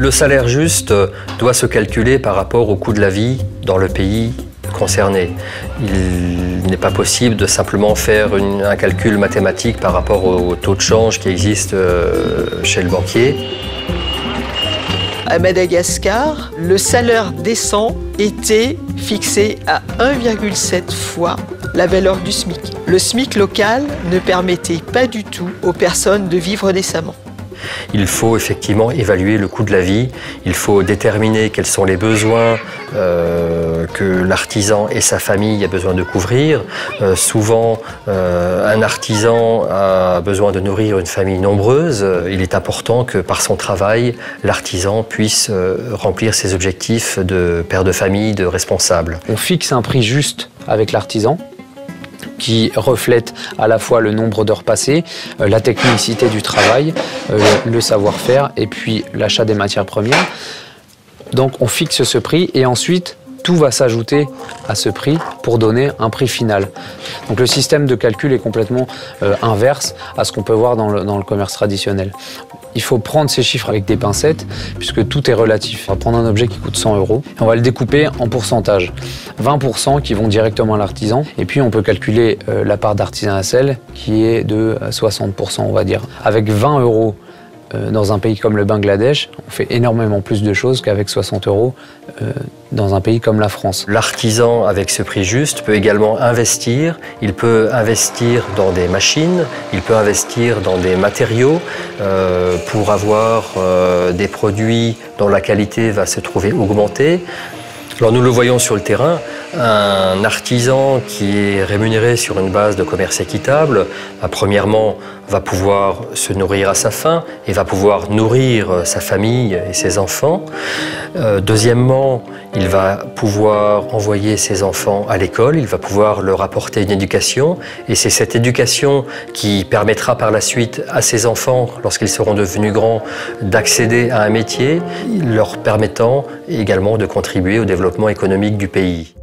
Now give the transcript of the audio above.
Le salaire juste doit se calculer par rapport au coût de la vie dans le pays concerné. Il n'est pas possible de simplement faire un calcul mathématique par rapport au taux de change qui existe chez le banquier. À Madagascar, le salaire décent était fixé à 1,7 fois la valeur du SMIC. Le SMIC local ne permettait pas du tout aux personnes de vivre décemment. Il faut effectivement évaluer le coût de la vie, il faut déterminer quels sont les besoins que l'artisan et sa famille a besoin de couvrir. Souvent, un artisan a besoin de nourrir une famille nombreuse. Il est important que par son travail, l'artisan puisse remplir ses objectifs de père de famille, de responsable. On fixe un prix juste avec l'artisan, qui reflète à la fois le nombre d'heures passées, la technicité du travail, le savoir-faire et puis l'achat des matières premières. Donc on fixe ce prix et ensuite tout va s'ajouter à ce prix pour donner un prix final. Donc le système de calcul est complètement inverse à ce qu'on peut voir dans le commerce traditionnel. Il faut prendre ces chiffres avec des pincettes puisque tout est relatif. On va prendre un objet qui coûte 100 € et on va le découper en pourcentage. 20% qui vont directement à l'artisan et puis on peut calculer la part d'artisanat sel qui est de 60% on va dire. Avec 20 € dans un pays comme le Bangladesh, on fait énormément plus de choses qu'avec 60 € dans un pays comme la France. L'artisan, avec ce prix juste, peut également investir. Il peut investir dans des machines, il peut investir dans des matériaux pour avoir des produits dont la qualité va se trouver augmentée. Alors nous le voyons sur le terrain, un artisan qui est rémunéré sur une base de commerce équitable, premièrement, va pouvoir se nourrir à sa faim et va pouvoir nourrir sa famille et ses enfants. Deuxièmement, il va pouvoir envoyer ses enfants à l'école, il va pouvoir leur apporter une éducation et c'est cette éducation qui permettra par la suite à ses enfants, lorsqu'ils seront devenus grands, d'accéder à un métier, leur permettant également de contribuer au développement économique du pays.